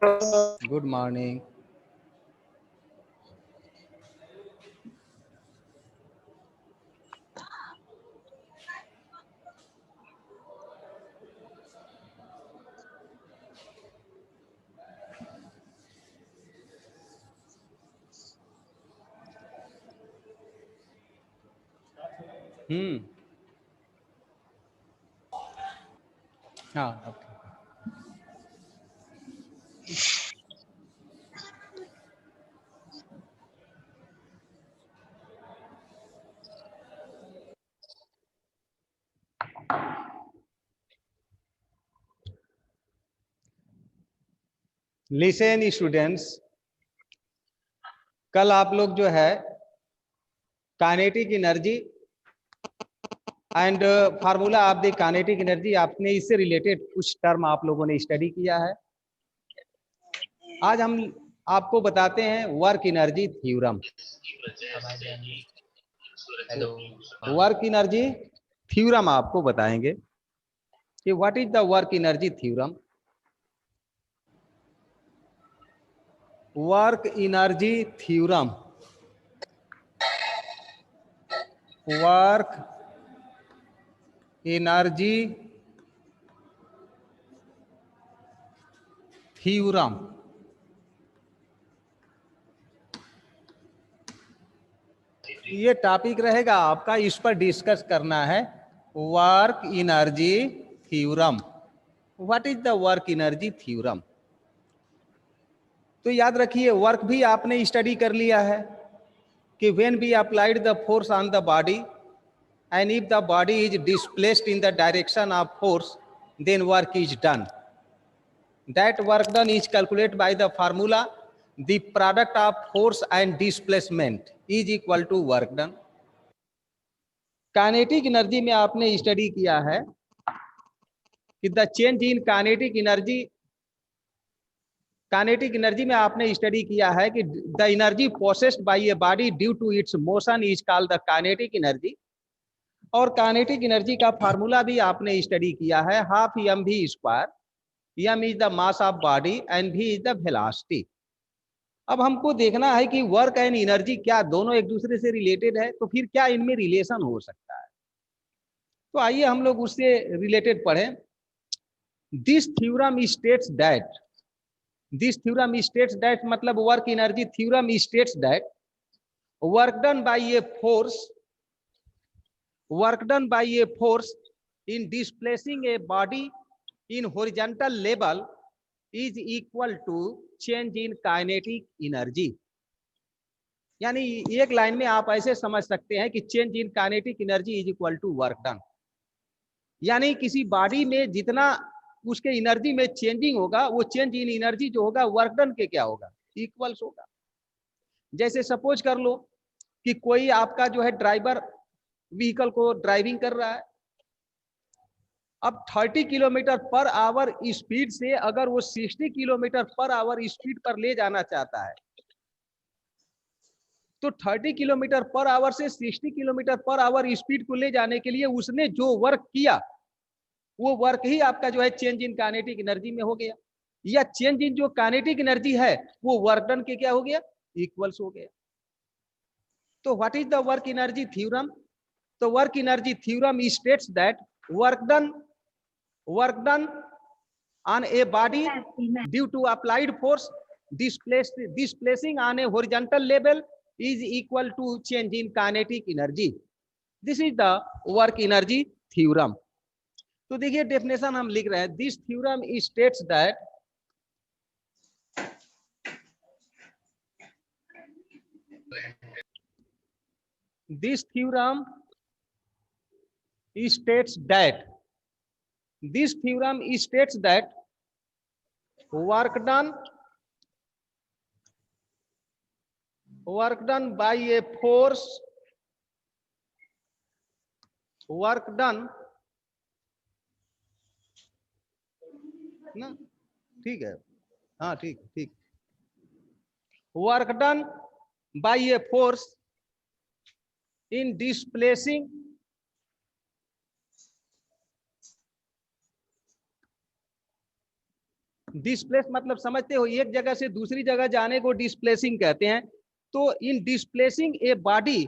Good morning. हाँ okay. Listen students, कल आप लोग जो है kinetic energy and formula of the kinetic energy, आपने इससे रिलेटेड कुछ टर्म आप लोगों ने स्टडी किया है। आज हम आपको बताते हैं work energy theorem. Work energy theorem आपको बताएंगे कि what is the work energy theorem. Work energy theorem, work energy theorem. ये टॉपिक रहेगा आपका, इस पर डिस्कस करना है। Work energy theorem, what is the work energy theorem. तो याद रखिए, वर्क भी आपने स्टडी कर लिया है कि when we applied the force on the body and if the body is displaced in the direction of force, then work is done. That work done is calculated by the formula the product of force and displacement is equal to work done. Kinetic energy में आपने study किया है कि the change in kinetic energy में आपने study किया है कि the energy processed by a body due to its motion is called the kinetic energy. और काइनेटिक एनर्जी का फार्मूला भी आपने स्टडी किया है, half M V square. M is the mass of body and V is the velocity. अब हमको देखना है कि वर्क एंड एनर्जी क्या दोनों एक दूसरे से रिलेटेड है, तो फिर क्या इनमें रिलेशन हो सकता है। तो आइए हम लोग उससे रिलेटेड पढ़ें। This theorem states that, this theorem states that मतलब work energy theorem states that work done by a force, work done by a force in displacing a body in horizontal level is equal to change in kinetic energy। यानी एक line में आप ऐसे समझ सकते हैं कि change in kinetic energy is equal to work done. यानी किसी बॉडी में जितना उसके एनर्जी में चेंजिंग होगा, वो चेंज इन एनर्जी जो होगा वर्क डन के क्या होगा, इक्वल्स होगा। जैसे सपोज कर लो कि कोई आपका जो है ड्राइवर व्हीकल को ड्राइविंग कर रहा है। अब 30 किलोमीटर पर आवर स्पीड से अगर वो 60 किलोमीटर पर आवर स्पीड पर ले जाना चाहता है, तो 30 किलोमीटर पर आवर से 60 किलोमीटर पर आवर स्पीड को ले जाने के लिए उसने जो वर्क किया, वो वर्क ही आपका जो है चेंज इन काइनेटिक एनर्जी में हो गया। या चेंज इन जो काइनेटिक एनर्जी है वो वर्क डन के क्या हो गया, इक्वल्स हो गया। तो what is the work energy theorem. तो work energy theorem states that work done on a body due to applied force displacing on a horizontal level is equal to change in kinetic energy. This is the work energy theorem. तो देखिए definition हम लिख रहे हैं, this theorem states that this theorem states that this theorem states that work done by a force, work done ना, ठीक है, हाँ ठीक ठीक, work done by a force in displacing displace मतलब समझते हो, एक जगह से दूसरी जगह जाने को डिस्प्लेसिंग कहते हैं। तो in displacing a body,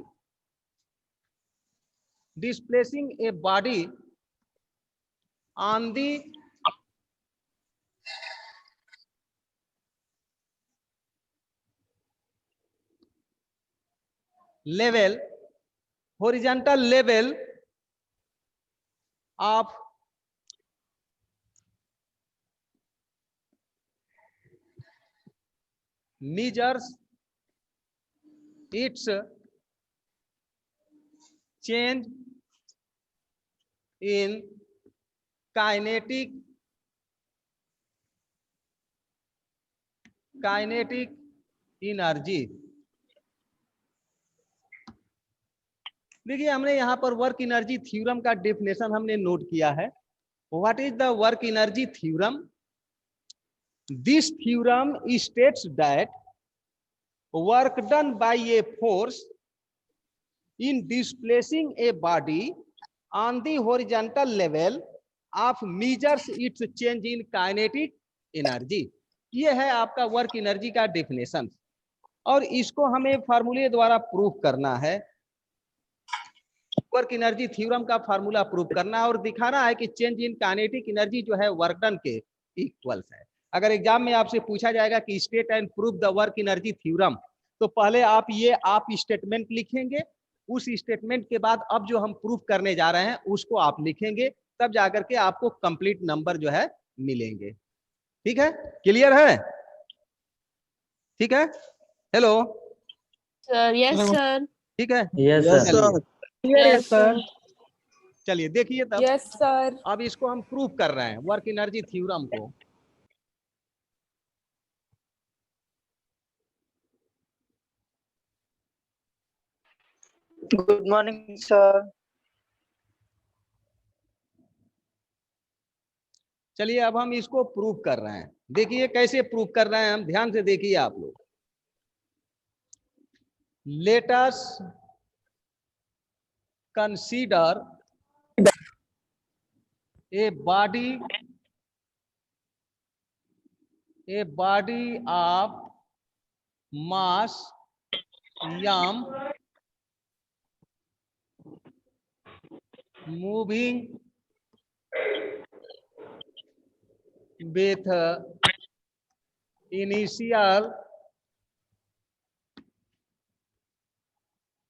displacing a body on the level, horizontal level of measures its change in kinetic energy। देखिए हमने यहाँ पर वर्क एनर्जी थ्योरम का डेफिनेशन हमने नोट किया है। What is the work energy theorem? This theorem states that work done by a force in displacing a body on the horizontal level of measures its change in kinetic energy। ये है आपका work energy का definition, और इसको हमें फार्मूले द्वारा proof करना है। वर्क एनर्जी थ्योरम का फार्मूला प्रूफ करना है और दिखाना है कि चेंज इन काइनेटिक एनर्जी जो है वर्क डन के इक्वल्स है। अगर एग्जाम में आपसे पूछा जाएगा कि state and proof the work energy theorem, तो पहले आप स्टेटमेंट लिखेंगे, उस स्टेटमेंट के बाद अब जो हम प्रूफ करने जा रहे हैं उसको आप लिखेंगे, तब जाकर के आपको कंप्लीट नंबर जो है मिलेंगे। ठीक है, क्लियर है? ठीक है, हेलो सर। Yes sir. ठीक है, यस सर। Yes sir. चलिए देखिए तब। Yes sir. अब इसको हम प्रूफ कर रहे हैं वर्क एनर्जी थ्योरम को। Good morning sir. चलिए अब हम इसको प्रूफ कर रहे हैं। देखिए कैसे प्रूफ कर रहे हैं हम, ध्यान से देखिए आप लोग। Let us consider a body of mass m moving with initial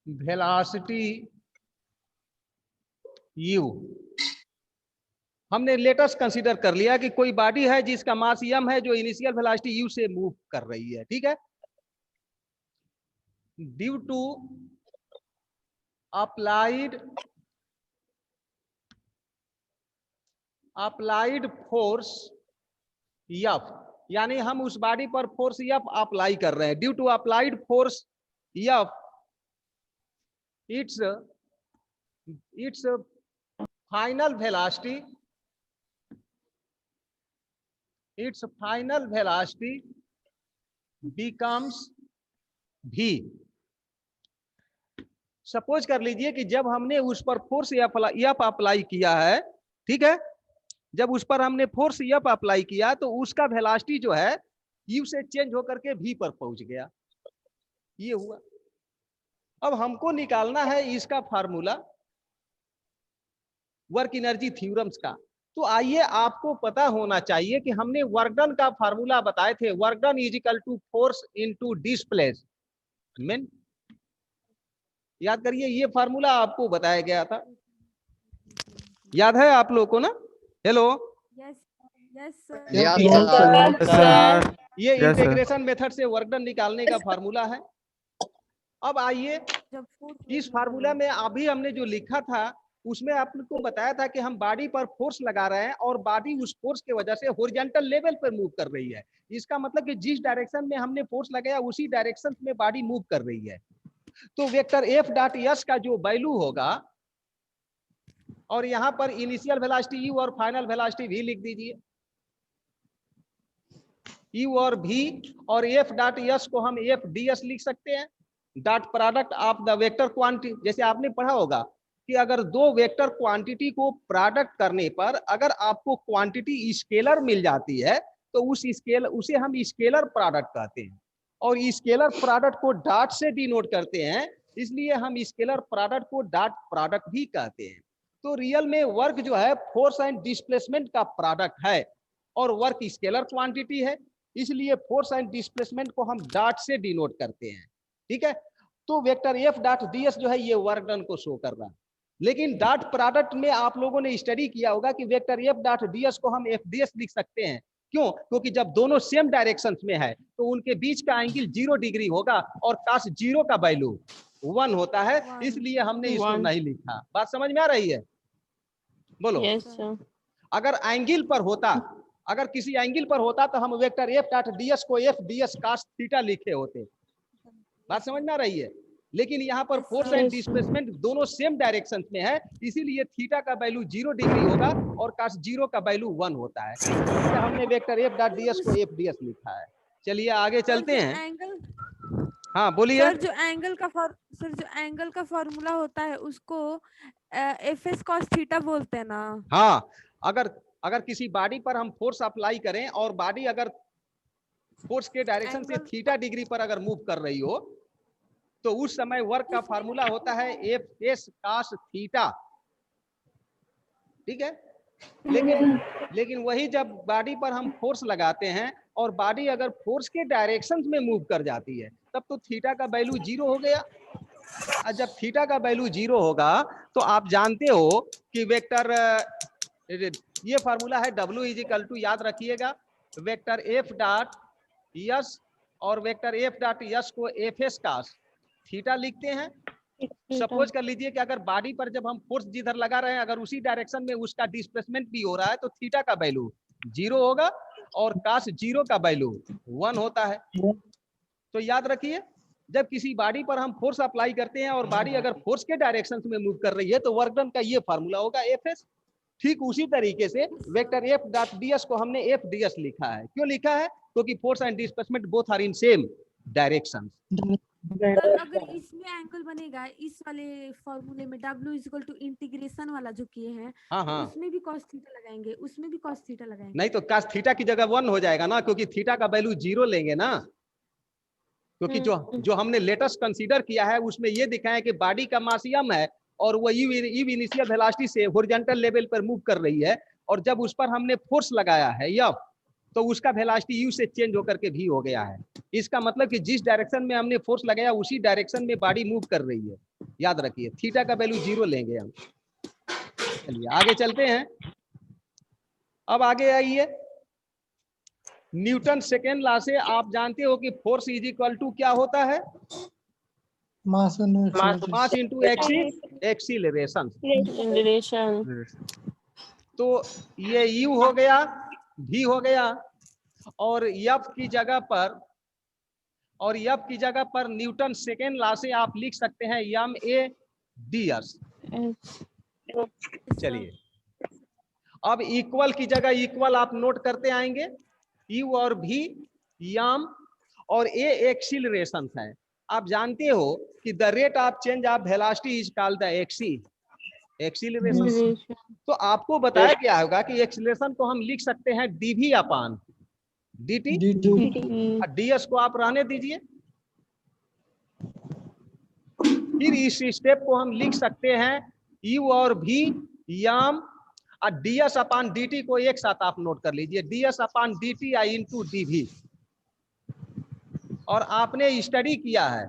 velocity u। हमने लेटस कंसीडर कर लिया कि कोई बॉडी है जिसका मास m है, जो इनिशियल वेलोसिटी u से मूव कर रही है। ठीक है, due to applied force F, यानी हम उस बॉडी पर फोर्स F अप्लाई कर रहे हैं। Due to applied force F, its final velocity becomes v। Suppose कर लीजिए कि जब हमने उस पर फोर्स F अप्लाई किया है, ठीक है, जब उस पर हमने फोर्स F अप्लाई किया तो उसका वेलोसिटी जो है u से चेंज होकर के v पर पहुंच गया। ये हुआ। अब हमको निकालना है इसका फार्मूला वर्क एनर्जी थ्योरम्स का। तो आइए, आपको पता होना चाहिए कि हमने वर्क डन का फार्मूला बताए थे, work done is equal to force into displacement. याद करिए, ये फार्मूला आपको बताया गया था, याद है आप लोगों को ना? हेलो, ये इंटीग्रेशन मेथड से वर्क डन निकालने का फार्मूला है। अब आइए, इस फार्मूला में अभी हमने जो लिखा था उसमें आपको बताया था कि हम बॉडी पर फोर्स लगा रहे हैं और बॉडी उस फोर्स के वजह से हॉरिजॉन्टल लेवल पर मूव कर रही है। इसका मतलब कि जिस डायरेक्शन में हमने फोर्स लगाया उसी डायरेक्शन में बॉडी मूव कर रही है। तो वेक्टर F डॉट S का जो वैल्यू होगा, और यहां पर इनिशियल वेलोसिटी U और फाइनल वेलोसिटी V लिख दीजिए। U और V और F डॉट S को हम FDS लिख सकते हैं, dot product of the vector quantity. जैसे आपने पढ़ा होगा कि अगर दो वेक्टर क्वांटिटी को प्रोडक्ट करने पर अगर आपको क्वांटिटी स्केलर मिल जाती है तो उसे हम स्केलर प्रोडक्ट कहते हैं, और स्केलर प्रोडक्ट को डॉट से डिनोट करते हैं, इसलिए हम scalar product co dot product भी कहते हैं। तो रियल में वर्क जो है फोर्स एंड डिस्प्लेसमेंट का प्रोडक्ट है, और वर्क स्केलर क्वांटिटी है, इसलिए फोर्स एंड डिस्प्लेसमेंट को हम डॉट से डिनोट करते हैं। ठीक है, तो वेक्टर एफ डॉट ds जो है ये वर्क डन को शो कर रहा है। लेकिन डॉट प्रोडक्ट में आप लोगों ने स्टडी किया होगा कि वेक्टर एफ डॉट ds को हम fds लिख सकते हैं। क्यों? क्योंकि जब दोनों सेम डायरेक्शन में है तो उनके बीच का एंगल 0 डिग्री होगा और cos 0 का वैल्यू 1 होता है, इसलिए हमने इसको नहीं लिखा। बात समझ में आ रही है? बोलो। Yes, sir. अगर एंगल पर होता, अगर किसी एंगल पर होता तो हम वेक्टर एफ डॉट ds को एफ ds cos थीटा लिखे होते। बात समझ में आ रही है? लेकिन यहाँ पर फोर्स एंड डिस्प्लेसमेंट दोनों सेम डायरेक्शन में है, इसीलिए थीटा का वैल्यू 0 डिग्री होगा और cos 0 का वैल्यू 1 होता है, इसलिए हमने वेक्टर एफ डॉट ds को एफ ds लिखा है। चलिए आगे चलते हैं। एंगल, हाँ बोलिए। सर जो एंगल का फॉर्मूला होता है उसको एफ कॉस थीटा बोलते हैं ना। हाँ, अगर किसी बॉडी पर हम फोर्स अप्लाई करें और बॉडी अगर फोर्स के डायरेक्शन से थीटा डिग्री पर अगर मूव कर रही हो तो उस समय वर्क का फार्मूला होता है एफ एस cos थीटा। ठीक है, लेकिन वही जब बॉडी पर हम फोर्स लगाते हैं और बॉडी अगर फोर्स के डायरेक्शन में मूव कर जाती है तब तो थीटा का वैल्यू 0 हो गया। और जब थीटा का वैल्यू 0 होगा तो आप जानते हो कि वेक्टर, ये फार्मूला है W इज इक्वल टू, याद रखिएगा, वेक्टर एफ डॉट यस और वेक्टर एफ डॉट यस को एफ एस cos थीटा लिखते हैं। सपोज कर लीजिए कि अगर बॉडी पर जब हम फोर्स जिधर लगा रहे हैं अगर उसी डायरेक्शन में उसका डिस्प्लेसमेंट भी हो रहा है तो थीटा का वैल्यू 0 होगा और cos 0 का वैल्यू 1 होता है। तो याद रखिए, जब किसी बॉडी पर हम फोर्स अप्लाई करते हैं और बॉडी अगर फोर्स के डायरेक्शन में मूव कर रही है तो वर्क डन का ये फार्मूला होगा एफ एस। ठीक उसी तरीके से वेक्टर एफ डॉट ds को हमने एफ ds लिखा है। क्यों लिखा है? क्योंकि force and displacement both are in same direction. अगर इसमें एंगल बनेगा इस वाले फॉर्मूले में W is equal to integration वाला जो किए हैं, हाँ उसमें भी cos थीटा लगाएंगे, उसमें भी cos थीटा लगाएंगे। नहीं तो cos थीटा की जगह 1 हो जाएगा ना, क्योंकि थीटा का वैल्यू 0 लेंगे ना। क्योंकि जो हमने लेटेस्ट कंसीडर किया है उसमें ये दिखा है कि बॉडी का मास m है और वो यू इनिशियल वेलोसिटी से हॉरिजॉन्टल लेवल पर मूव कर रही है, और जब उस पर हमने फोर्स लगाया है F, तो उसका वेलोसिटी u से चेंज होकर के v हो गया है। इसका मतलब कि जिस डायरेक्शन में हमने फोर्स लगाया उसी डायरेक्शन में बॉडी मूव कर रही है। याद रखिए, थीटा का वैल्यू 0 लेंगे हम। चलिए आगे चलते हैं। अब आगे आइए, न्यूटन सेकेंड लॉ से आप जानते हो कि फोर्स इज इक्वल टू क्या होता है? Mass into acceleration. तो ये u हो गया, v हो गया, और f की जगह पर न्यूटन सेकेंड लॉ से आप लिख सकते हैं ma ds। चलिए अब इक्वल की जगह इक्वल आप नोट करते आएंगे। u और v यम और a एक्सीलरेशन है। आप जानते हो कि the rate of change of velocity is called the acceleration. तो आपको बताया गया होगा कि एक्सीलरेशन को हम लिख सकते हैं dv अपान dt। ds को आप रहने दीजिए। फिर इस स्टेप को हम लिख सकते हैं u और v यम और ds अपान dt को एक साथ आप नोट कर लीजिए, ds अपान dt या इंटू dv। और आपने स्टडी किया है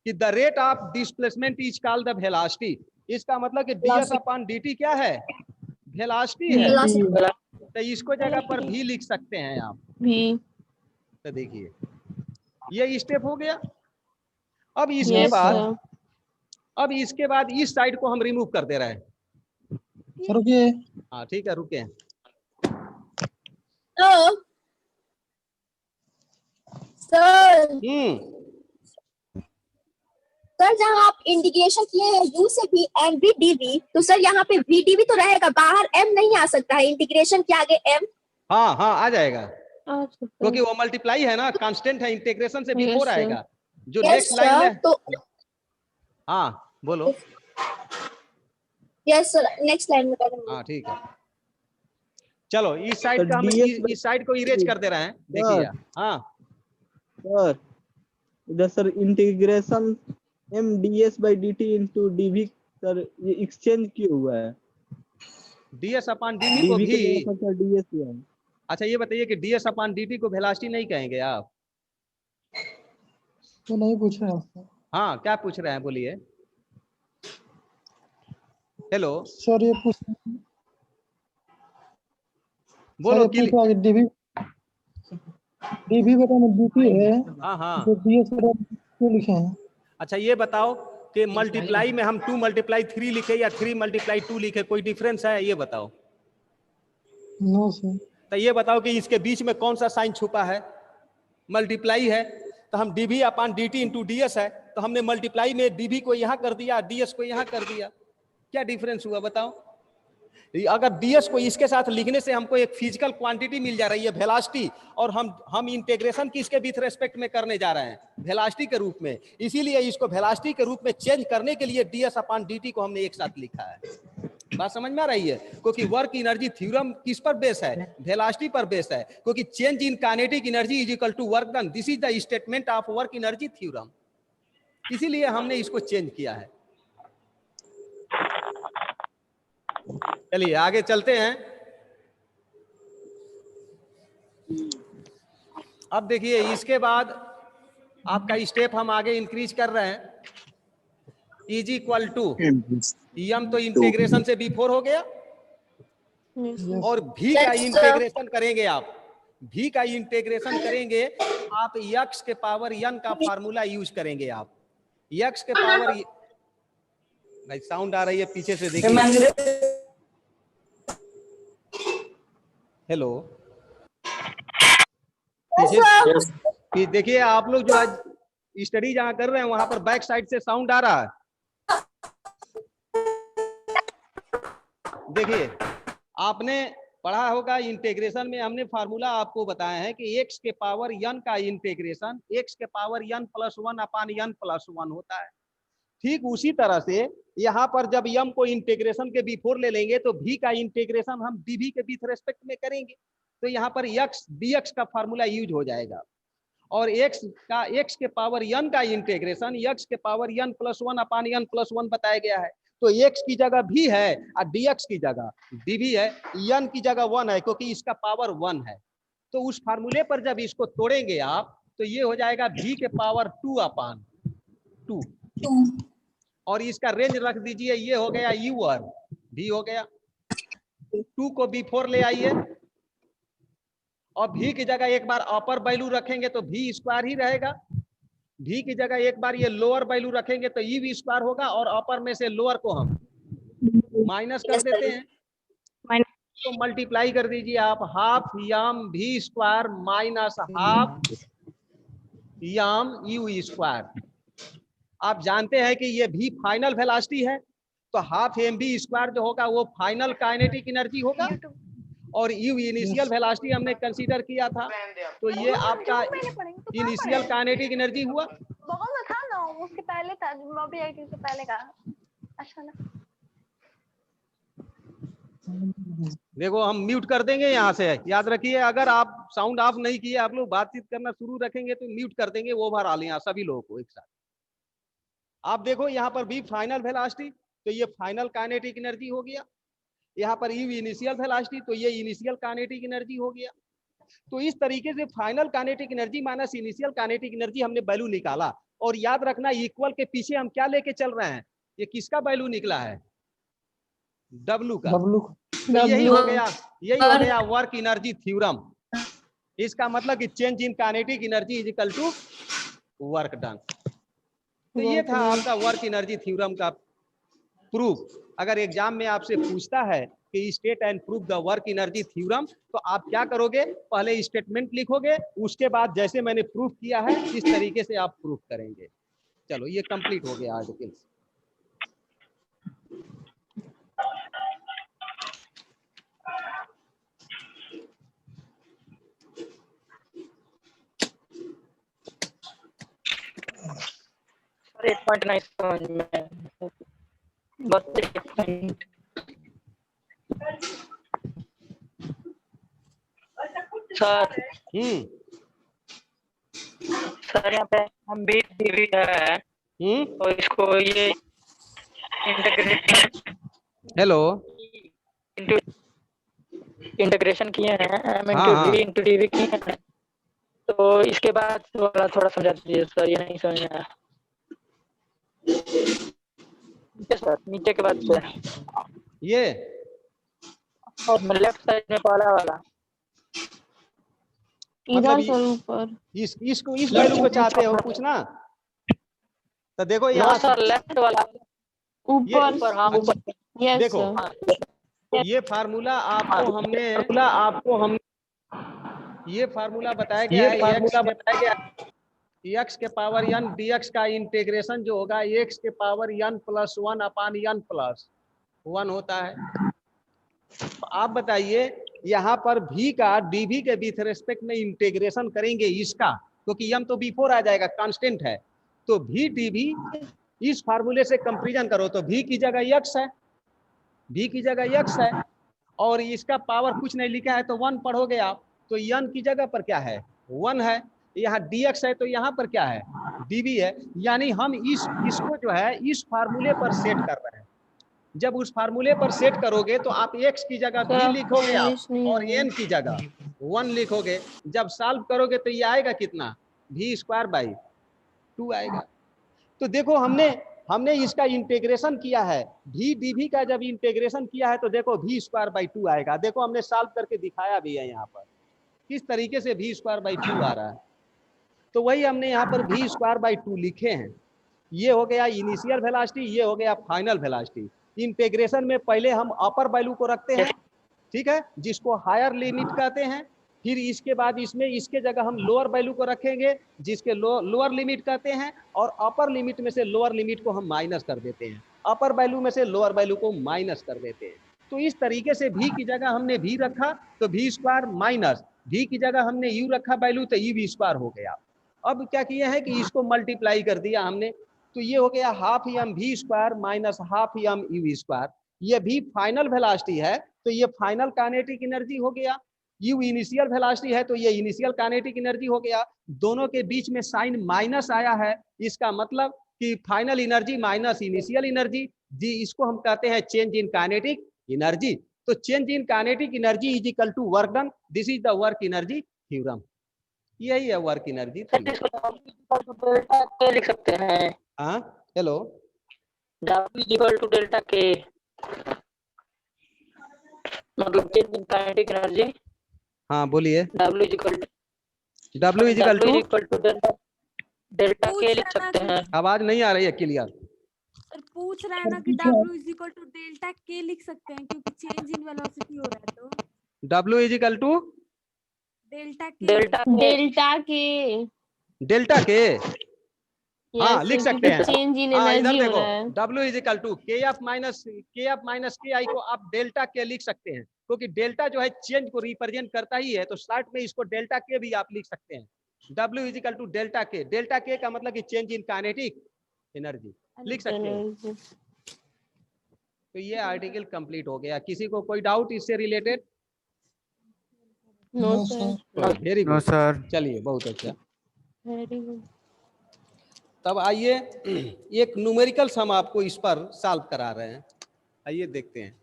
कि the rate of displacement is called the velocity. इसका मतलब कि ds अपान dt क्या है? वेलोसिटी है। तो इसको जगह पर भी लिख सकते हैं आप भी। तो देखिए ये स्टेप हो गया। अब इसके बाद इस साइड को हम रिमूव कर दे रहे हैं। रुकिए, हाँ ठीक है, रुके। सर जहाँ आप इंटीग्रेशन किए हैं u से v एंड v dv, तो सर यहाँ पे v dv तो रहेगा, बाहर m नहीं आ सकता है इंटीग्रेशन के आगे m। हाँ आ जाएगा, क्योंकि वो मल्टीप्लाई है ना, कांस्टेंट है, इंटीग्रेशन से बिफोर आएगा। जो नेक्स्ट लाइन है तो हाँ बोलो। यस सर, नेक्स्ट लाइन में हाँ ठीक है। चलो इस साइड तो का हम DS इस साइड को इरेज कर दे रहे हैं, देखिए। हाँ सर इधर sir integration mds/dt into dv, sir ये एक्सचेंज क्यों हुआ है? ds/dt को dv भी, के जगह सर ds हुआ है। अच्छा ये बताइए कि ds/dt को वेलोसिटी नहीं कहेंगे आप? तो नहीं पूछ रहे हैं हाँ क्या पूछ रहे हैं, बोलिए। हेलो सर, ये पूछ बोलो रहा है डीवी बटा में dt है, हाँ हाँ। तो ds बटा क्यों लिखे हैं? अच्छा ये बताओ कि मल्टीप्लाई में हम 2 × 3 लिखे या 3 × 2 लिखे, कोई डिफरेंस है? ये बताओ। No sir. तो ये बताओ कि इसके बीच में कौन सा साइन छुपा है? मल्टीप्लाई है, तो हम dv/dt इंटू ds है, तो हमने मल्टीप्लाई में dv को यहाँ कर दिया, ds को यहाँ कर दिया, क्या डिफरेंस हुआ बताओ? अगर ds को इसके साथ लिखने से हमको एक फिजिकल क्वांटिटी मिल जा रही है, वेलोसिटी, और हम इंटीग्रेशन किसके विथ रेस्पेक्ट में करने जा रहे हैं? वेलोसिटी के रूप में। इसीलिए इसको वेलोसिटी के रूप में चेंज करने के लिए ds/dt को हमने एक साथ लिखा है। बात समझ में आ रही है? क्योंकि वर्क एनर्जी थ्योरम किस पर बेस है? वेलोसिटी पर बेस है, क्योंकि change in kinetic energy is equal to work done. This is the statement of work energy theorem, इसीलिए हमने इसको चेंज किया है। चलिए आगे चलते हैं। अब देखिए इसके बाद आपका स्टेप हम आगे इंक्रीज कर रहे हैं। इज इक्वल टू एम, तो इंटीग्रेशन से B4 हो गया, और V का इंटीग्रेशन करेंगे आप। V का इंटीग्रेशन करेंगे आप, x के पावर n का फार्मूला यूज करेंगे आप। x के पावर, भाई साउंड आ रही है पीछे से, देखिए। हेलो पीछे देखिए, आप लोग जो आज स्टडी जहां कर रहे हैं वहां पर बैक साइड से साउंड आ रहा है। देखिए आपने पढ़ा होगा इंटीग्रेशन में, हमने फार्मूला आपको बताया है कि x के पावर n का इंटीग्रेशन x के पावर n+1/n+1 होता है। ठीक उसी तरह से यहाँ पर जब m को इंटीग्रेशन के B4 ले लेंगे तो v का इंटीग्रेशन हम dv के विथ रेस्पेक्ट में करेंगे, तो यहाँ पर x dx का फार्मूला यूज हो जाएगा। और x के पावर n का इंटीग्रेशन x के पावर n+1/n+1 बताया गया है, तो x की जगह v है और dx की जगह dv है, n की जगह 1 है क्योंकि इसका पावर 1 है। तो उस फार्मूले पर जब इसको तोड़ेंगे आप तो ये हो जाएगा v के पावर 2/2, और इसका रेंज रख दीजिए, ये हो गया u और v हो गया। 2 को B4 ले आइए, और v की जगह एक बार अपर वैल्यू रखेंगे तो v² ही रहेगा। v की जगह एक बार ये लोअर वैल्यू रखेंगे तो v² होगा, और अपर में से लोअर को हम माइनस कर देते हैं, तो मल्टीप्लाई कर दीजिए आप, हाफ यम v² माइनस हाफ यम u²। आप जानते हैं कि ये v फाइनल वेलोसिटी है, तो हाफ mv² जो होगा वो फाइनल काइनेटिक एनर्जी होगा, और u इनिशियल वेलोसिटी हमने कंसीडर किया था, तो ये आपका इनिशियल काइनेटिक एनर्जी हुआ। बहुत था ना, उसके पहले था, मोबिलिटी से पहले का। अच्छा ना, देखो हम म्यूट कर देंगे यहाँ से, याद रखिए अगर आप साउंड ऑफ नहीं किए, आप लोग बातचीत करना शुरू रखेंगे तो म्यूट कर देंगे ओवरऑल यहाँ सभी लोगों को एक साथ। आप देखो यहाँ पर v फाइनल वेलोसिटी, तो ये फाइनल काइनेटिक एनर्जी हो गया। यहाँ पर u इनिशियल वेलोसिटी, तो ये इनिशियल काइनेटिक एनर्जी हो गया। तो इस तरीके से final kinetic energy minus initial kinetic energy हमने वैल्यू निकाला। और याद रखना इक्वल के पीछे हम क्या लेके चल रहे हैं, ये किसका वैल्यू निकला है? W का। तो यही हो गया वर्क एनर्जी थ्योरम। इसका मतलब कि change in kinetic energy is equal to work done. तो ये था आपका वर्क एनर्जी थ्योरम का प्रूफ। अगर एग्जाम में आपसे पूछता है कि state and proof the work energy theorem, तो आप क्या करोगे? पहले स्टेटमेंट लिखोगे, उसके बाद जैसे मैंने प्रूफ किया है इस तरीके से आप प्रूफ करेंगे। चलो ये कंप्लीट हो गया आर्टिकल्स। सर 8.9 समझ में बस सर सर यहाँ पे हम भी डीवी है तो इसको ये हेलो इंटीग्रेशन किए हैं एम हाँ, इंटू हाँ। वी इंटू डीवी किए हैं, तो इसके बाद वाला थोड़ा समझा दीजिए सर, ये नहीं समझ में आया। सर नीचे के बाद से ये और लेफ्ट साइड में पहला वाला मतलब इधर सर ऊपर इसको इस वैल्यू को चाहते हो पूछना, तो देखो नो यहाँ सर लेफ्ट वाला ऊपर ऊपर, हाँ ऊपर। यस देखो सर ये फार्मूला आपको हम ये फार्मूला बताया गया है एक्स के पावर n dx का इंटीग्रेशन जो होगा x के पावर n प्लस 1 अपान n प्लस 1 होता है। तो आप बताइए यहाँ पर v का dv के विथ रेस्पेक्ट में इंटीग्रेशन करेंगे इसका, क्योंकि m तो बिफोर आ जाएगा, कांस्टेंट है, तो v dv इस फार्मूले से कंपेरिजन करो तो v की जगह x है, v की जगह x है और इसका पावर कुछ नहीं लिखा है तो 1 पढ़ोगे आप, तो n की जगह पर क्या है 1 है, यहाँ dx है तो यहाँ पर क्या है dv है। यानी हम इसको जो है इस फार्मूले पर सेट कर रहे हैं। जब उस फार्मूले पर सेट करोगे तो आप x की जगह v लिखोगे आप और n की जगह 1 लिखोगे। जब सॉल्व करोगे तो ये आएगा कितना v स्क्वायर बाई 2 आएगा। तो देखो हमने इसका इंटीग्रेशन किया है, v dv का जब इंटीग्रेशन किया है तो देखो v स्क्वायर बाई 2 आएगा। देखो हमने सॉल्व करके दिखाया भी है यहाँ पर किस तरीके से v स्क्वायर बाई 2 आ रहा है। तो वही हमने यहाँ पर v स्क्वायर बाई 2 लिखे हैं। ये हो गया इनिशियल वेलोसिटी, ये हो गया फाइनल वेलोसिटी। इंटीग्रेशन में पहले हम अपर वैल्यू को रखते हैं, ठीक है, जिसको हायर लिमिट कहते हैं, फिर इसके बाद इसमें इसके जगह हम लोअर वैल्यू को रखेंगे जिसके लोअर लिमिट कहते हैं, और अपर लिमिट में से लोअर लिमिट को हम माइनस कर देते हैं, अपर वैल्यू में से लोअर वैल्यू को माइनस कर देते हैं। तो इस तरीके से v की जगह हमने v रखा तो v स्क्वायर माइनस v की जगह हमने u रखा वैल्यू तो u v स्क्वायर हो गया। अब क्या किया है कि इसको मल्टीप्लाई कर दिया हमने, तो ये हो गया half m v square minus half m u square. ये v फाइनल वेलोसिटी है तो ये फाइनल काइनेटिक एनर्जी हो गया, u इनिशियल वेलोसिटी है तो ये इनिशियल काइनेटिक एनर्जी हो गया। दोनों के बीच में साइन माइनस आया है, इसका मतलब कि final energy minus initial energy, जी इसको हम कहते हैं चेंज इन काइनेटिक एनर्जी। तो change in kinetic energy is equal to work done, this is the work energy theorem. यही है वर्क एनर्जी लिख सकते हैं। हाँ hello W equal to delta के मतलब चेंज इन काइनेटिक एनर्जी। हाँ बोलिए। W equal to delta K लिख सकते हैं। आवाज नहीं आ रही है क्लियर। सर पूछ रहा है ना कि W is equal to delta K लिख सकते हैं क्योंकि चेंज इन वेलोसिटी हो रहा है, तो W is equal to delta K हाँ लिख सकते हैं। चेंज इन हाँ एनर्जी इधर हो रहा है। देखो W इज इक्वल टू के एफ माइनस के आई को आप डेल्टा के लिख सकते हैं, क्योंकि डेल्टा जो है चेंज को रिप्रेजेंट करता ही है, तो स्टार्ट में इसको डेल्टा के भी आप लिख सकते हैं। W is equal to delta K का मतलब कि चेंज इन काइनेटिक एनर्जी लिख सकते हैं। तो ये आर्टिकल कंप्लीट हो गया। किसी को कोई डाउट इससे related? No sir. Very good sir, चलिए बहुत अच्छा। Very good. तब आइए एक न्यूमेरिकल सम आपको इस पर सॉल्व करा रहे हैं, आइए देखते हैं।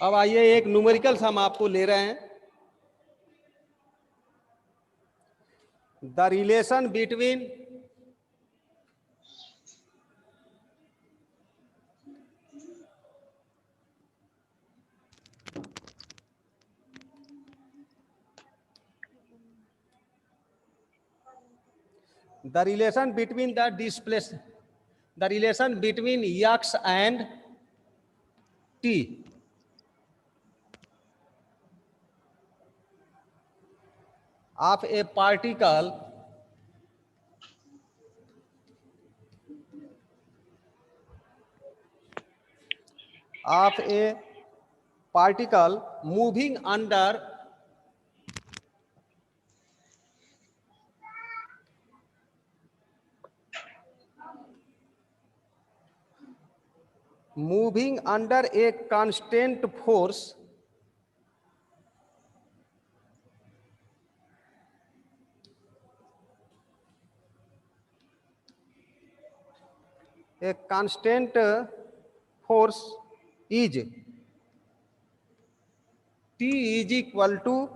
अब आइए एक न्यूमेरिकल सम आपको ले रहे हैं। The relation between the relation between x and t of a particle of a particle moving under a constant force is T is equal to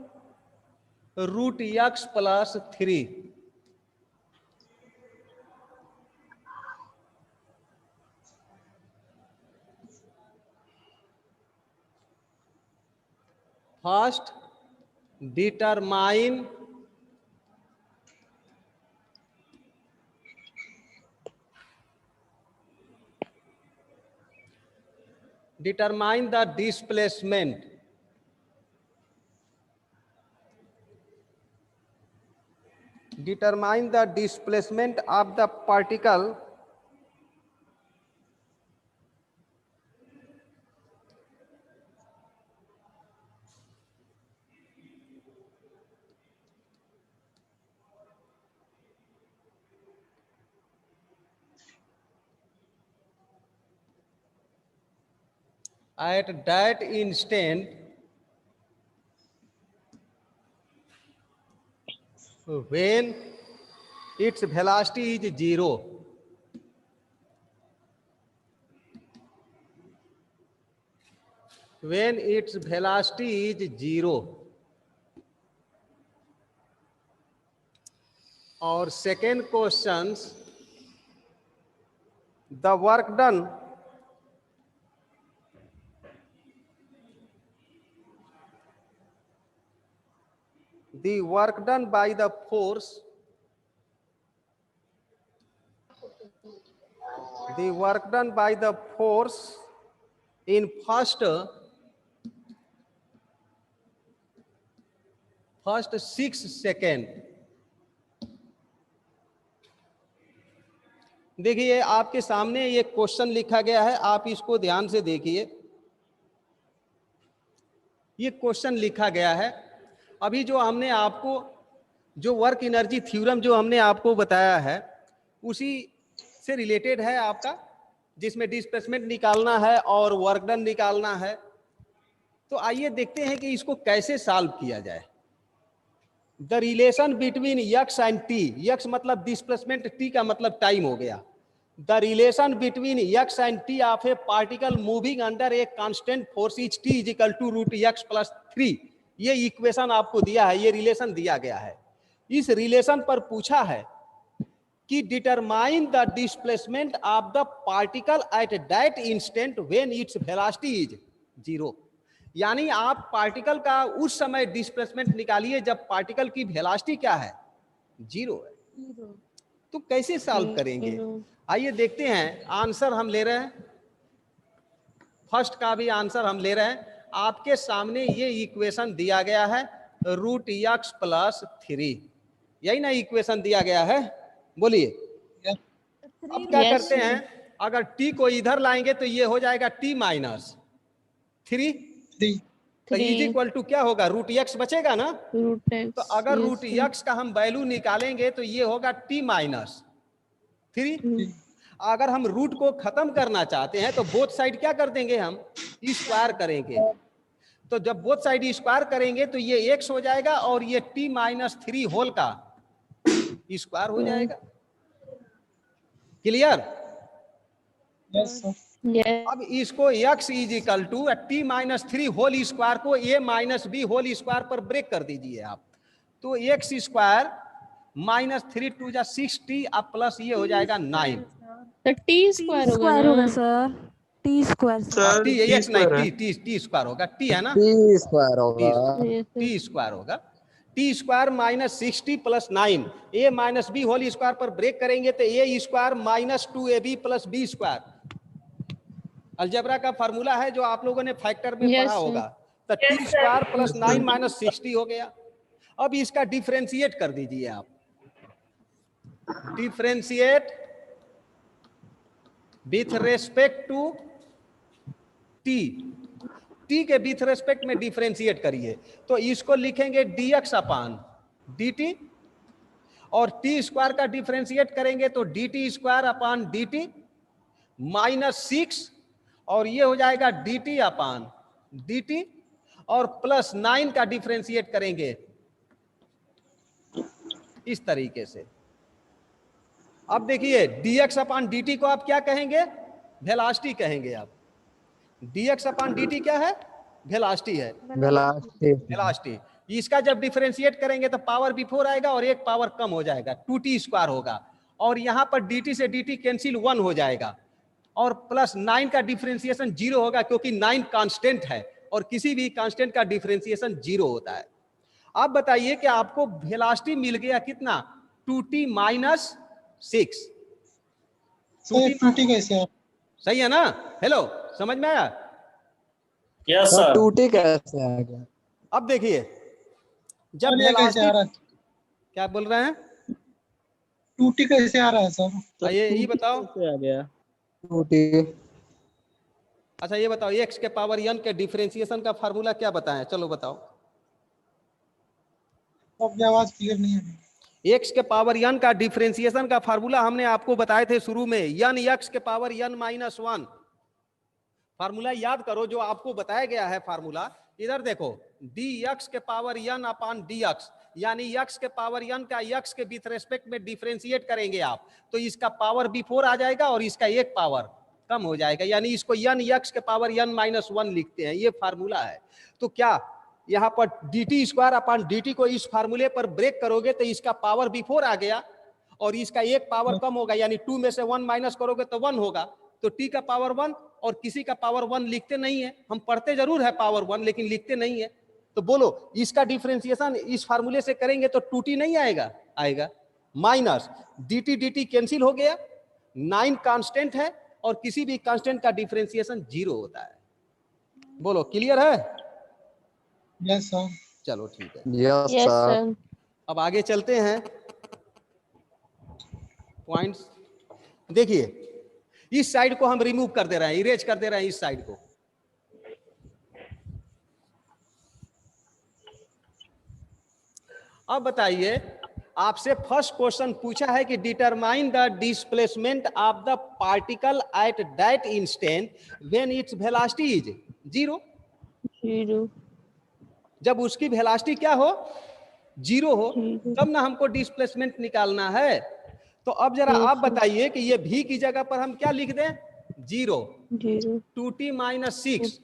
root x plus 3. First, determine the displacement. Determine the displacement of the particle at that instant when its velocity is 0. When its velocity is 0. Or second questions, the work done by the force in first 6 second. देखिए आपके सामने ये question लिखा गया है, आप इसको ध्यान से देखिए. ये क्वेश्चन लिखा गया है. अभी जो हमने आपको जो वर्क एनर्जी थ्योरम जो हमने आपको बताया है उसी से रिलेटेड है आपका, जिसमें डिस्प्लेसमेंट निकालना है और वर्क डन निकालना है. तो आइए देखते हैं कि इसको कैसे सॉल्व किया जाए. The relation between x and t. X मतलब डिस्प्लेसमेंट, टी का मतलब टाइम हो गया. The relation between x and t of a particle moving under a constant force is t is equal to root x plus 3. ये equation आपको दिया है, ये रिलेशन दिया गया है. इस रिलेशन पर पूछा है कि determine the displacement of the particle at that instant when its velocity is 0. यानी आप पार्टिकल का उस समय डिस्प्लेसमेंट निकालिए जब पार्टिकल की वेलोसिटी क्या है, 0 है. तो कैसे सॉल्व करेंगे, आइए देखते हैं. आंसर हम ले रहे हैं, फर्स्ट का भी आंसर हम ले रहे हैं. आपके सामने ये इक्वेशन दिया गया है रूट एक्स प्लस 3. यही ना इक्वेशन दिया गया है, बोलिए. अब क्या करते हैं, अगर t को इधर लाएंगे तो ये हो जाएगा t माइनस 3. तो इज इक्वल टू क्या होगा, रूट एक्स बचेगा ना. तो अगर रूट एक्स का हम वैल्यू निकालेंगे तो ये होगा t माइनस 3. अगर हम रूट को खत्म करना चाहते हैं तो बोथ साइड क्या कर देंगे, हम स्क्वायर करेंगे. तो जब बोथ साइड स्क्वायर करेंगे तो ये x हो जाएगा और ये t माइनस 3 होल का स्क्वायर हो जाएगा. क्लियर. अब इसको x is equal to t minus 3 whole square को a minus b whole square पर ब्रेक कर दीजिए आप. तो x स्क्वायर माइनस 3 टू जा 6t अब प्लस ये हो जाएगा 9. तो टी स्क्वायर होगा sir. T square sir x नहीं t स्क्वायर होगा. t है ना, टी स्क्वायर होगा. t स्क्वायर होगा. T square minus 6t plus 9 a minus b whole square पर ब्रेक करेंगे तो a square minus 2ab plus b square. Algebra का फार्मूला है जो आप लोगों ने फैक्टर में पढ़ा होगा. तो t square plus 9 minus 6t हो गया. अब इसका डिफरेंशिएट कर दीजिए आप. Differentiate with respect to t t के विथ रेस्पेक्ट में डिफरेंशिएट करिए, तो इसको लिखेंगे dx अपान dt, और टी स्क्वायर का डिफरेंशिएट करेंगे तो dt square upon dt minus 6, और ये हो जाएगा dt अपान dt, और प्लस 9 का डिफरेंशिएट करेंगे इस तरीके से। अब देखिए dx अपान dt को आप क्या कहेंगे? वेलोसिटी कहेंगे आप। dx अपान dt क्या है? वेलोसिटी है, वेलोसिटी। इसका जब डिफरेंशिएट करेंगे तो पावर बिफोर आएगा और एक पावर कम हो जाएगा, 2t स्क्वायर होगा, और यहां पर dt से dt कैंसिल 1 हो जाएगा, और प्लस 9 का डिफरेंशिएशन 0 होगा, क्योंकि 9 कांस्टेंट है और किसी भी कांस्टेंट का डिफरेंशिएशन 0 होता है। अब बताइए कि आपको वेलोसिटी मिल गया कितना? 2t minus 6। 2t कैसे? सही है ना? हेलो, समझ में आया? Yes sir. 2t कैसे आ गया? अब देखिए जब कैसे आ रहा है? क्या बोल रहे हैं? 2t कैसे आ रहा है सर? ये बताओ। कैसे आ गया 2t? अच्छा ये बताओ, x के पावर n के डिफरेंशिएशन का फार्मूला क्या बताएं? चलो बताओ। आपकी आवाज क्लियर नहीं है। x के पावर n का डिफरेंशिएशन का फार्मूला हमने आपको बताए थे शुरू में, n x के पावर n माइनस 1। फार्मूला याद करो जो आपको बताया गया है फार्मूला। इधर देखो, dx के पावर n अपान dx, यानी x के पावर n का x के विथ रेस्पेक्ट में डिफरेंशिएट करेंगे आप, तो इसका पावर बिफोर आ जाएगा और इसका एक पावर कम हो जाएगा, यानी इसको n x के पावर n माइनस 1 लिखते हैं। ये फार्मूला है। तो क्या यहाँ पर dt स्क्वायर अपान dt को इस फार्मूले पर ब्रेक करोगे तो इसका पावर बिफोर आ गया और इसका एक पावर कम होगा, यानी 2 में से 1 माइनस करोगे तो 1 होगा, तो t का पावर 1 और किसी का पावर 1 लिखते नहीं है। हम पढ़ते जरूर है पावर 1 लेकिन लिखते नहीं है। तो बोलो इसका डिफरेंशिएशन इस फार्मूले से करेंगे तो 2t नहीं आएगा? आएगा। माइनस dt dt कैंसिल हो गया, 9 कांस्टेंट है और किसी भी कांस्टेंट का डिफरेंशिएशन 0 होता है। बोलो क्लियर है? Yes sir. चलो ठीक है। Yes yes sir. सर। अब आगे चलते हैं। पॉइंट्स देखिए, इस साइड को हम रिमूव कर दे रहे हैं, इरेज कर दे रहे हैं इस साइड को। अब बताइए, आपसे फर्स्ट क्वेश्चन पूछा है कि determine the displacement of the particle at that instant when its velocity is 0। 0। जब उसकी वेलोसिटी क्या हो? 0 हो, तब ना हमको डिस्प्लेसमेंट निकालना है। तो अब जरा आप बताइए कि ये v की जगह पर हम क्या लिख दें? 0। 2t माइनस 6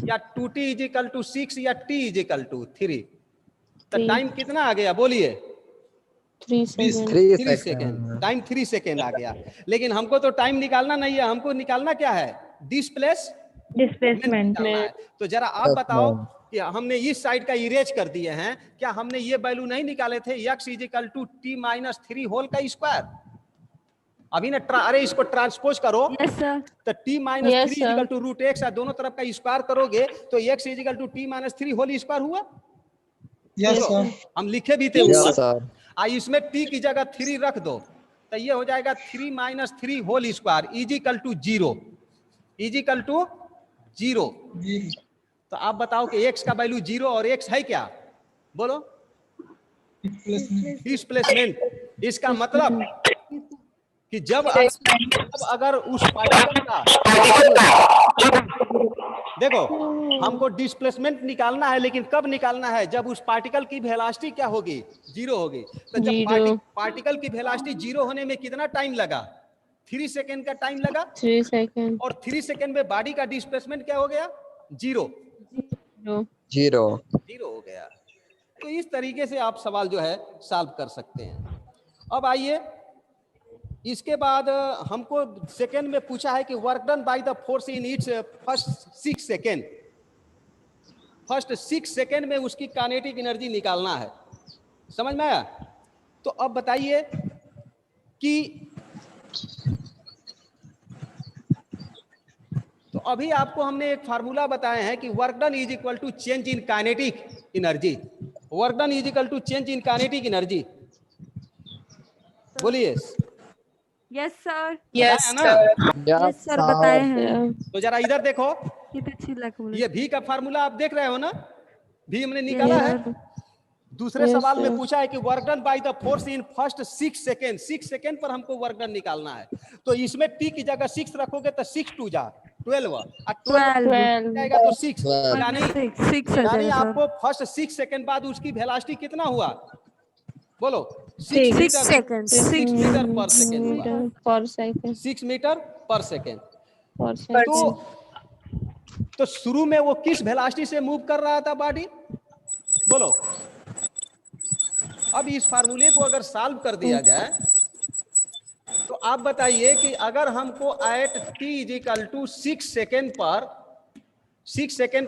या 2t इज इक्वल टू 6 या t इज इक्वल टू 3। तो टाइम कितना आ गया? बोलिए। 3 सेकंड। टाइम 3 सेकेंड आ गया। लेकिन हमको तो टाइम निकालना नहीं है, हमको निकालना क्या है? डिस्प्लेसमेंट। तो जरा आप बताओ कि हमने इस साइड का इरेज कर दिए हैं, क्या हमने ये वैल्यू नहीं निकाले थे? x is equal to t minus 3 whole का स्क्वायर। अभी ना अरे इसको ट्रांसपोज करो। Yes sir. तो t minus 3 is equal to root x, दोनों तरफ का स्क्वायर करोगे तो x is equal to t minus 3 whole square हुआ। Yes sir. हम लिखे भी थे यस ऊपर। सर। इसमें t की जगह 3 रख दो तो ये हो जाएगा 3 minus 3 whole square is equal to 0। Is equal to 0। तो आप बताओ कि x का वैल्यू 0 और x है क्या? बोलो। डिस्प्लेसमेंट। इसका मतलब कि जब अगर उस पार्टिकल का देखो, हमको डिस्प्लेसमेंट निकालना है, लेकिन कब निकालना है? जब उस पार्टिकल की वेलोसिटी क्या होगी? 0 होगी। तो जब पार्टिकल की वेलोसिटी 0 होने में कितना टाइम लगा? 3 सेकेंड का टाइम लगा। 3 सेकंड। और 3 सेकेंड में बॉडी का डिस्प्लेसमेंट क्या हो गया? 0 हो गया। तो इस तरीके से आप सवाल जो है सॉल्व कर सकते हैं। अब आइए, इसके बाद हमको सेकेंड में पूछा है कि work done by the force in its first 6 second. First 6 second में उसकी काइनेटिक एनर्जी निकालना है। समझ में आया? तो अब बताइए कि तो अभी आपको हमने एक फार्मूला बताए हैं कि work done is equal to change in kinetic energy. Work done is equal to change in kinetic energy. बोलिए। Yes sir. यस सर बताए हैं। तो जरा इधर देखो, ये तो छिलक बोले। ये भी का फार्मूला आप देख रहे हो ना, भी हमने निकाला है। दूसरे Yes, सवाल में sir. पूछा है कि work done by the force in first 6 second, 6 second पर हमको वर्क डन निकालना है। तो इसमें टी की जगह 6 रखोगे तो 6 2 जा 12 और 12 जाएगा तो 6, यानी 6 आपको फर्स्ट 6 सेकेंड बाद उसकी वेलोसिटी कितना हुआ, बोलो 6 Six मीटर, सेकंड 6 मीटर पर सेकेंड हुआ, meter per second. 6 मीटर पर सेकेंड। Per second. तो शुरू में वो किस वेलोसिटी से मूव कर रहा था बॉडी, बोलो। अब इस फार्मूले को अगर सॉल्व कर दिया जाए तो आप बताइए कि अगर हमको at t is equal to 6 second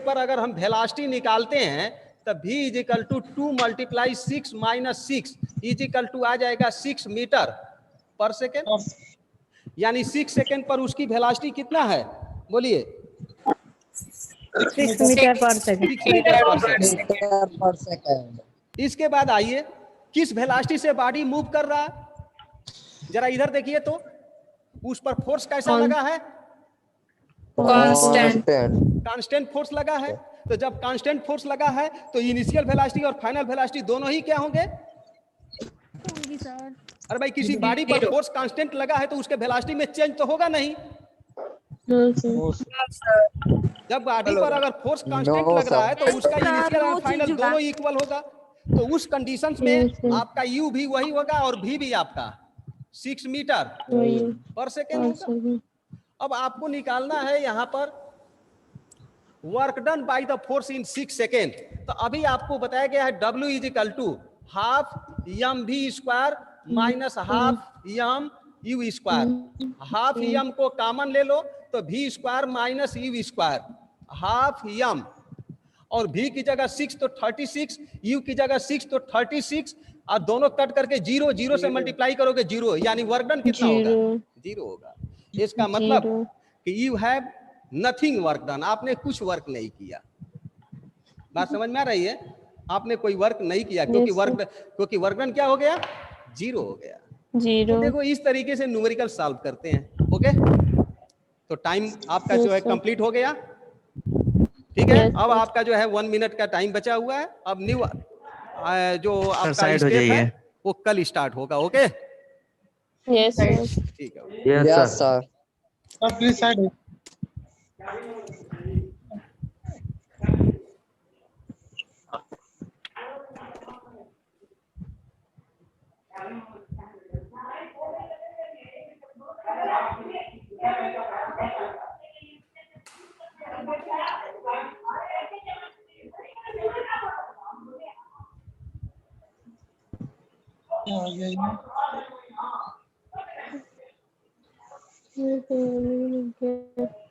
पर अगर हम वेलोसिटी निकालते हैं तब v is equal to 2 × 6 - 6 is equal to आ जाएगा 6 मीटर पर सेकेंड, यानी 6 सेकेंड पर उसकी वेलोसिटी कितना है, बोलिए। 6 meter per second. 6 मीटर पर सेकेंड। इसके बाद आइए किस वेलोसिटी से बॉडी मूव कर रहा है, जरा इधर देखिए तो उस पर फोर्स कैसा लगा है, कांस्टेंट फोर्स लगा है। तो जब कांस्टेंट फोर्स लगा है तो इनिशियल वेलोसिटी और फाइनल वेलोसिटी दोनों ही क्या होंगे, सर। अरे भाई किसी बॉडी पर फोर्स कांस्टेंट लगा है तो उसके वेलोसिटी में चेंज तो होगा नहीं। जब बॉडी पर अगर फोर्स कांस्टेंट लग रहा है तो उसका इनिशियल और फाइनल दोनों इक्वल होगा। तो उस कंडीशंस में आपका यू भी वही होगा और भी आपका 6 मीटर पर सेकेंड होगा। अब आपको निकालना है यहाँ पर work done by the force in 6 second. तो अभी आपको बताया गया है W is equal to half m v square minus half m u square. Half m को कॉमन ले लो तो v square minus u square, half m और v की जगह 6 तो 36, u की जगह 6 तो 36 और दोनों कट करके 0 0 से मल्टीप्लाई करोगे 0, यानी वर्क डन कितना होगा, 0 होगा। इसका मतलब कि you have nothing work done, आपने कुछ वर्क नहीं किया। बात समझ में आ रही है, आपने कोई वर्क नहीं किया क्योंकि वर्क डन क्या हो गया, 0 हो गया। 0। तो देखो इस तरीके से न्यूमेरिकल सॉल्व करते हैं। ओके, तो टाइम आपका जो है कंप्लीट हो गया, ठीक है। अब आपका जो है 1 मिनट का टाइम बचा हुआ है। अब न्यू जो आपका स्टेप है वो कल स्टार्ट होगा। Okay, Yes, sir. ठीक है। Yes sir. Please side. Okay.